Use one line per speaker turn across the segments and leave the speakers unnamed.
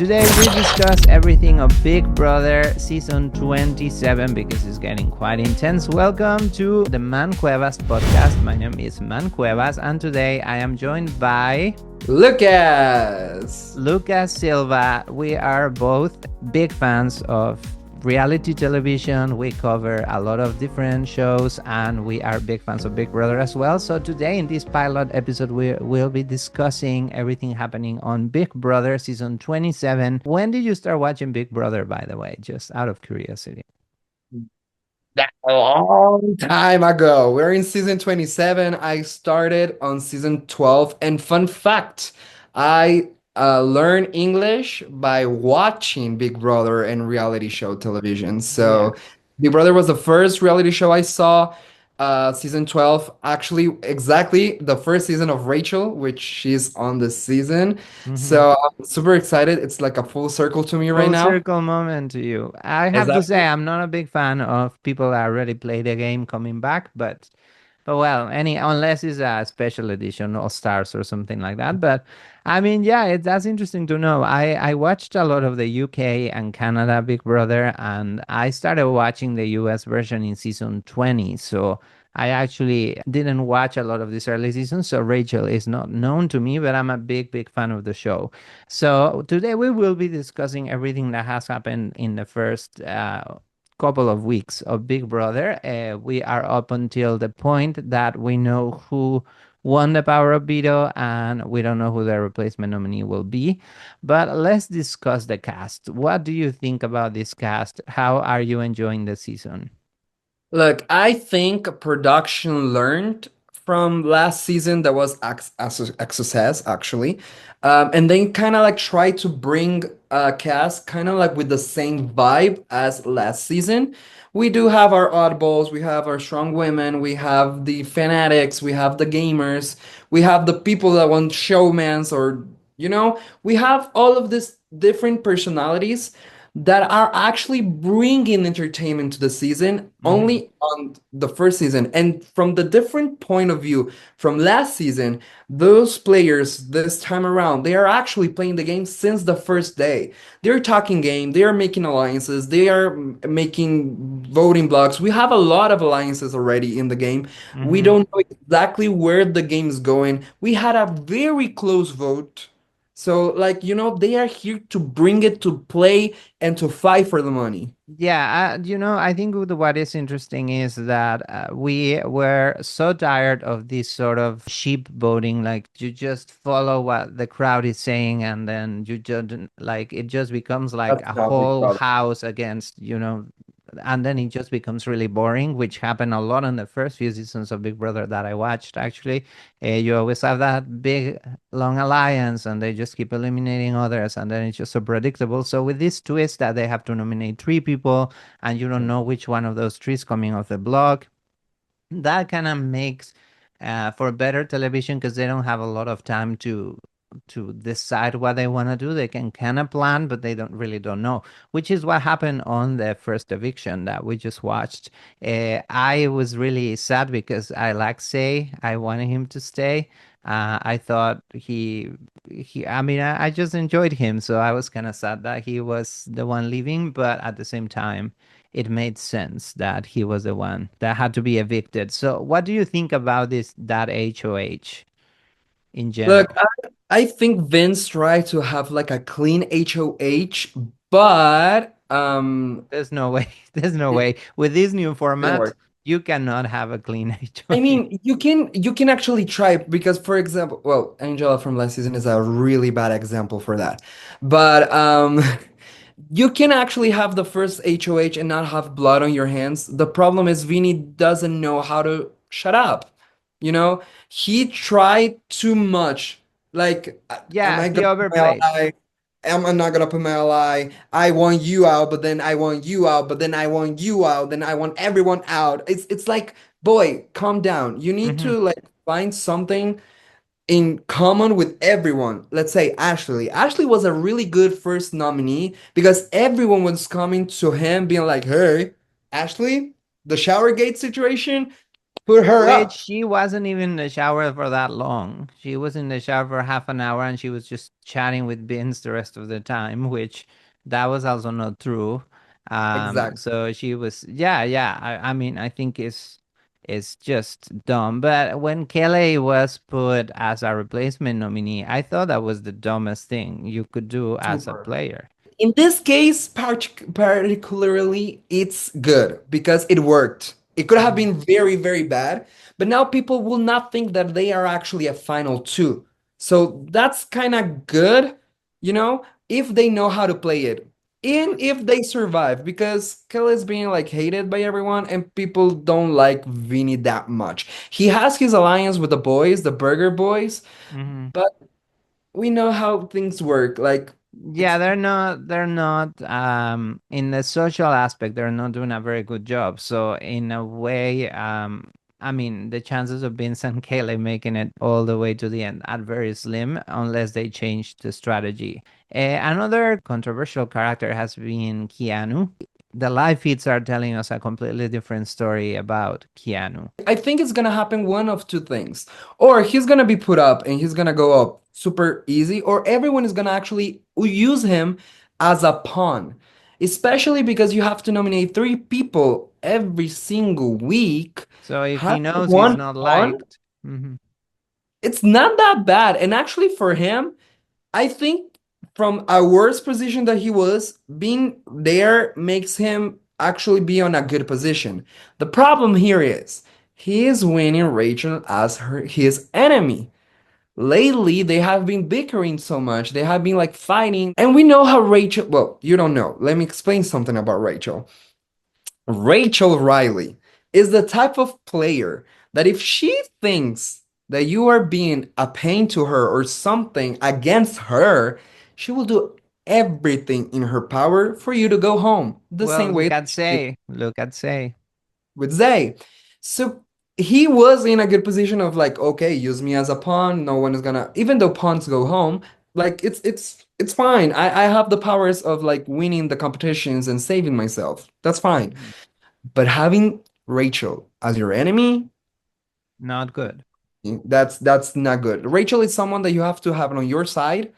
Today we discuss everything of Big Brother season 27 because it's getting quite intense. Welcome to the Mann Cuevas Podcast. My name is Mann Cuevas, and today I am joined by
Lucas.
Lucas Silva. We are both big fans of reality television. We cover a lot of different shows and we are big fans of Big Brother as well. So today in this pilot episode we will be discussing everything happening on Big Brother season 27. When did you start watching Big Brother, by the way? Just out of curiosity.
That a long time ago. We're in season 27. I started on season 12. And fun fact, I learned English by watching Big Brother and reality show television.
Yeah.
So Big Brother was the first reality show I saw. Season 12, actually, exactly the first season of Rachel, which she's on this season.
Mhm.
So I'm super excited. It's like a full circle to me right
Full
now.
circle moment to you. I have to say
Exactly.
I'm not a big fan of people that already play the game coming back, but well, any unless it's a special edition, All Stars or something like that. But I mean, yeah, that's interesting to know. I watched a lot of the UK and Canada Big Brother, and I started watching the US version in season 20. So I actually didn't watch a lot of this early season. So Rachel is not known to me, but I'm a big fan of the show. So today we will be discussing everything that has happened in the first couple of weeks of Big Brother. We are up until the point that we know who won the power of veto and we don't know who the replacement nominee will be. But let's discuss the cast. What do you think about this cast? How are you enjoying the season?
Look, I think production learned from last season that was a success actually, and then kind of like try to bring a cast kind of like with the same vibe as last season. We do have our oddballs, we have our strong women, we have the fanatics, we have the gamers, we have the people that want showmans or we have all of these different personalities that are actually bringing entertainment to the season
Mhm.
only on the first season. And from the different point of view from last season, those players this time around, they are actually playing the game since the first day. They're talking game, they are making alliances, they are making voting blocks. We have a lot of alliances already in the game. We
Mhm.
don't know exactly where the game is going. We had a very close vote. So, like, they are here to bring it to play and to fight for the money.
Yeah, I think what is interesting is that we were so tired of this sort of sheep voting, like you just follow what the crowd is saying, and then you just like it just becomes like
That's
a
a big
whole
problem.
house against, and then it just becomes really boring, which happened a lot in the first few seasons of Big Brother that I watched. Actually, you always have that big long alliance and they just keep eliminating others and then it's just so predictable. So with this twist that they have to nominate three people and you don't know which one of those three is coming off the block, that kind of makes for better television because they don't have a lot of time to decide what they want to do. They can kind of plan, but they don't know, which is what happened on the first eviction that we just watched. I was really sad because I like Say. I wanted him to stay. I thought I mean, I just enjoyed him, so I was kind of sad that he was the one leaving, but at the same time, it made sense that he was the one that had to be evicted. So, what do you think about that HOH in
Look,
general?
I think Vince tried to have like a clean HOH, but
There's no way. There's no way. With this new
didn't
format,
work.
you cannot have a clean
I
HOH.
mean, you can actually try because, for example, well, Angela from last season is a really bad example for that. But you can actually have the first HOH and not have blood on your hands. The problem is Vinny doesn't know how to shut up. You know, he tried too much. Like, am
Yeah,
I
he
gonna put my
overplayed.
ally? Am I not gonna put my ally? I want you out, but then I want you out, but then I want you out, then I want everyone out. It's like, boy, calm down. You need
Hmm.
to like find something in common with everyone. Let's say Ashley. Ashley was a really good first nominee because everyone was coming to him being like, "Hey, Ashley, the shower gate situation. Put her
Which
up.
she wasn't even in the shower for that long. She was in the shower for half an hour and she was just chatting with Vince the rest of the time, which that was also not true.
Exactly.
So she was, yeah, yeah. I mean, I think it's just dumb. But when Kelly was put as a replacement nominee, I thought that was the dumbest thing you could do as a
Super.
player.
In this case, particularly, it's good because it worked. It could have
Mhm.
been very, very bad, but now people will not think that they are actually a final two. So that's kind of good, if they know how to play it. And if they survive, because Kelly's being like hated by everyone and people don't like Vinny that much. He has his alliance with the boys, the Burger Boys,
Mhm.
but we know how things work. Like,
Yeah,
it's
they're not in the social aspect, they're not doing a very good job. So in a way, I mean the chances of Vince and Kaylee making it all the way to the end are very slim unless they change the strategy. Another controversial character has been Keanu. The live feeds are telling us a completely different story about Keanu.
I think it's gonna happen one of two things. Or he's gonna be put up and he's gonna go up super easy, or everyone is gonna actually use him as a pawn. Especially because you have to nominate three people every single week.
So if he
Having
knows he's
one
not
pawn,
liked, mhm.
it's not that bad. And actually for him, I think from a worse position that he was, being there makes him actually be on a good position. The problem here is he is winning Rachel as his enemy. Lately, they have been bickering so much. They have been like fighting. And we know how Rachel, well, you don't know. Let me explain something about Rachel. Rachel Riley is the type of player that if she thinks that you are being a pain to her or something against her, she will do everything in her power for you to go home. The
Well,
same way
look
that
at
she did
Say, look at Say.
with Zay. So he was in a good position of like, okay, use me as a pawn. No one is gonna, even though pawns go home, like it's fine. I have the powers of like winning the competitions and saving myself. That's fine.
Mhm.
But having Rachel as your enemy,
Not good.
that's not good. Rachel is someone that you have to have on your side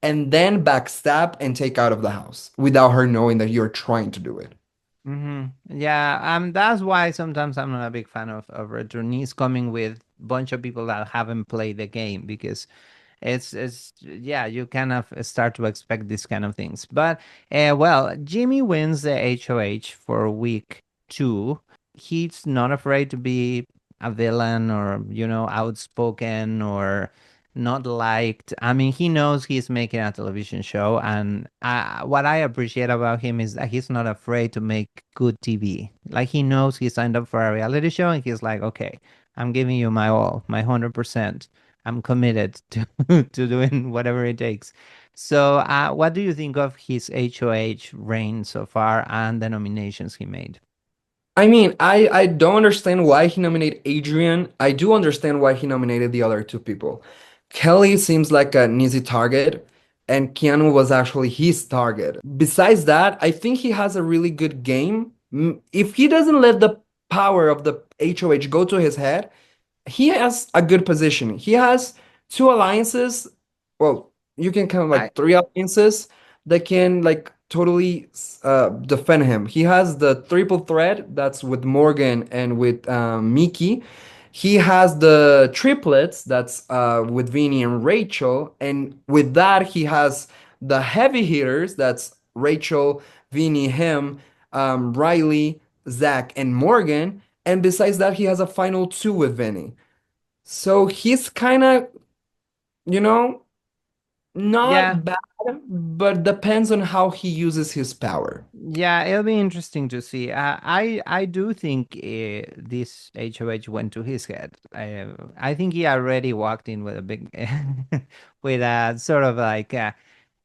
and then backstab and take out of the house without her knowing that you're trying to do it.
Yeah, that's why sometimes I'm not a big fan of returnees coming with a bunch of people that haven't played the game because it's yeah, you kind of start to expect these kind of things. But well, Jimmy wins the HOH for week 2. He's not afraid to be a villain or outspoken or not liked. I mean, he knows he's making a television show, and what I appreciate about him is that he's not afraid to make good TV. Like he knows he signed up for a reality show, and he's like, okay, I'm giving you my all, my 100%. I'm committed to to doing whatever it takes. So, what do you think of his HOH reign so far and the nominations he made?
I mean, I don't understand why he nominated Adrian. I do understand why he nominated the other two people. Kelly seems like an easy target, and Keanu was actually his target. Besides that, I think he has a really good game. If he doesn't let the power of the HOH go to his head, he has a good position. He has two alliances. Well, you can count
I
like three alliances that can like totally defend him. He has the triple threat that's with Morgan and with Mickey. He has the triplets that's with Vinny and Rachel, and with that he has the heavy hitters that's Rachel, Vinny, him, Riley, Zach, and Morgan. And besides that, he has a final two with Vinny. So he's kind of, you know,
Yeah,
not bad, but depends on how he uses his power.
yeah, it'll be interesting to see. I do think this HOH went to his head. I think he already walked in with a big, with a sort of like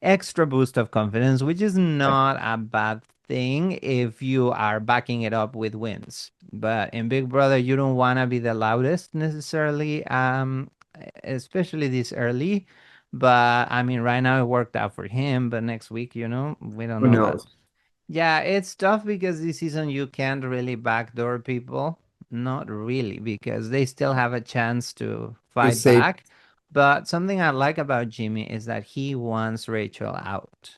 extra boost of confidence, which is not a bad thing if you are backing it up with wins. But in Big Brother, you don't want to be the loudest necessarily, especially this early. But I mean, right now it worked out for him. But next week, we don't
Who
know. But
knows?
yeah, it's tough because this season you can't really backdoor people. not really, because they still have a chance to
To
fight
save.
back. But something I like about Jimmy is that he wants Rachel out,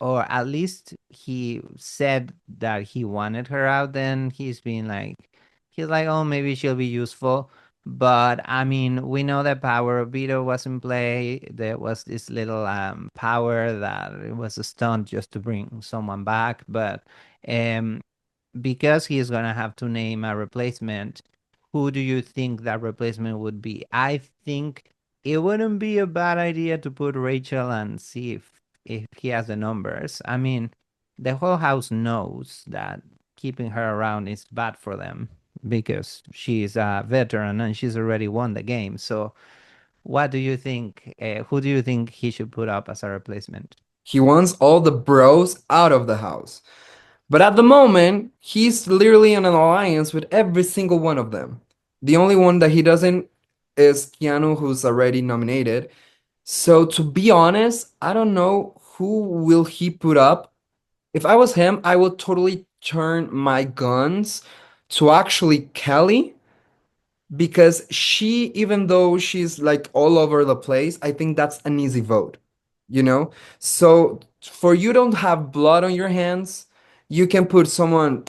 or at least he said that he wanted her out. Then he's like, oh, maybe she'll be useful. But I mean, we know that power of veto was in play. There was this little power that it was a stunt just to bring someone back. But um, because he is gonna have to name a replacement, who do you think that replacement would be? I think it wouldn't be a bad idea to put Rachel and see if he has the numbers. I mean, the whole house knows that keeping her around is bad for them because she's a veteran and she's already won the game. So, what do you think? Who do you think he should put up as a replacement?
He wants all the bros out of the house. But at the moment, he's literally in an alliance with every single one of them. The only one that he doesn't is Keanu, who's already nominated. So to be honest, I don't know who will he put up. If I was him, I would totally turn my guns to actually Kelly because she, even though she's like all over the place, I think that's an easy vote, you know? So for you don't have blood on your hands, you can put someone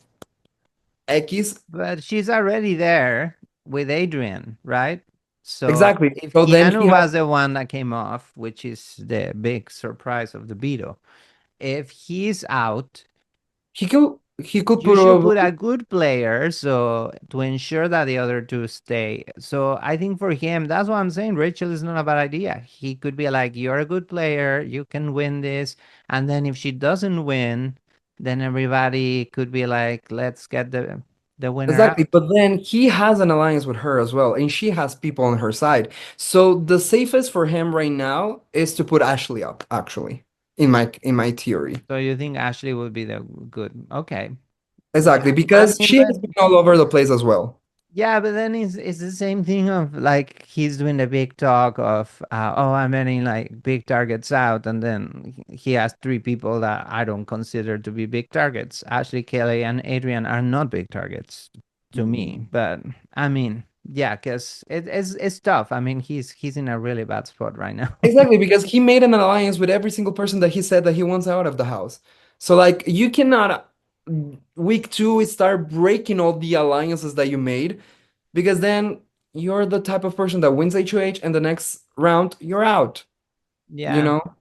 X.
But she's already there with Adrian, right? So
Exactly.
if
So then
Keanu
he has
was the one that came off, which is the big surprise of the Beatle, if he's out,
he could
you
put
should
a
put a good player so to ensure that the other two stay. So I think for him, that's what I'm saying. Rachel is not a bad idea. He could be like, "You're a good player, you can win this," and then if she doesn't win, then everybody could be like, "Let's get the winner
exactly,
out."
but then he has an alliance with her as well, and she has people on her side. So the safest for him right now is to put Ashley up, actually, in my theory.
So you think Ashley would be the good? Okay.
Exactly,
Yeah. I
because
mean,
she
but
has been all over the place as well.
yeah, but then it's the same thing of like he's doing the big talk of oh, I'm getting like big targets out, and then he has three people that I don't consider to be big targets. Ashley, Kelly, and Adrian are not big targets to me. But I mean, yeah, because it's tough. I mean, he's in a really bad spot right now.
Exactly, because he made an alliance with every single person that he said that he wants out of the house. So like you cannot week two start breaking all the alliances that you made because then you're the type of person that wins HOH and the next round you're out, you
Yeah.
know?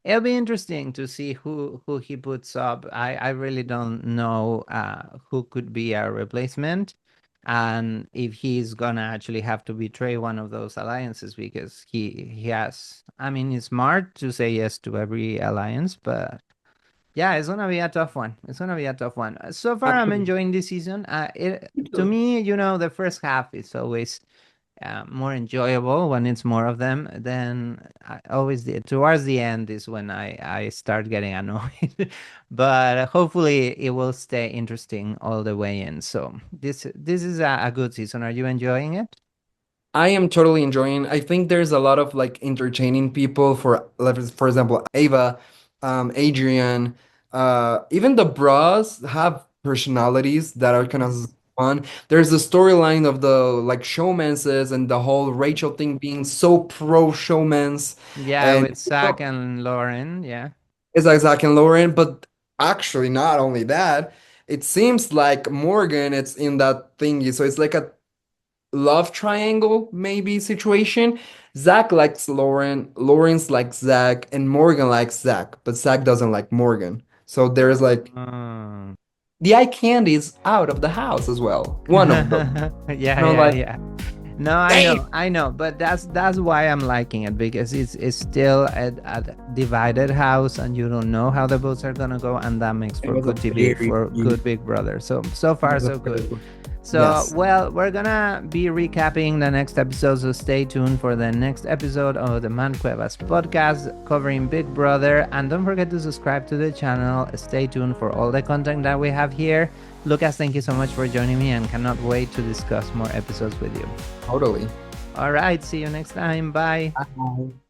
It'll be interesting to see who he puts up. I really don't know who could be a replacement, and if he's gonna actually have to betray one of those alliances because he has. I mean, it's smart to say yes to every alliance, but yeah, it's gonna be a tough one. It's gonna be a tough one. So far, I'm
Actually,
enjoying this season.
me
To
too.
me, the first half is always more enjoyable when it's more of them. Then towards the end is when I start getting annoyed. But hopefully it will stay interesting all the way in. So this is a good season. Are you enjoying it?
I am totally enjoying. I think there's a lot of like entertaining people for example, Ava, Adrian, even the bras have personalities that are kind
Mhm.
of fun. There's the storyline of the like showmances and the whole Rachel thing being so pro showmans,
Yeah,
and
with Zach and Lauren. Yeah.
it's like Zach and Lauren, but actually not only that, it seems like Morgan it's in that thingy, so it's like a love triangle maybe situation. Zach likes Lauren, Lawrence likes Zach, and Morgan likes Zach, but Zach doesn't like Morgan. So there's like
Oh.
the eye candy is out of the house as well. One of them.
Yeah,
And I'm
yeah,
like,
yeah. No,
damn,
I know, but that's why I'm liking it because it's still a divided house, and you don't know how the votes are gonna go, and that makes
it
for
was a
good TV,
very
for
cute.
good Big Brother. So
It
far
was a
so good.
very good.
So
Yes,
well, we're gonna be recapping the next episode, so stay tuned for the next episode of the Mann Cuevas podcast covering Big Brother, and don't forget to subscribe to the channel. Stay tuned for all the content that we have here. Lucas, thank you so much for joining me, and cannot wait to discuss more episodes with you.
totally.
All right, see you next time. Bye.
Bye.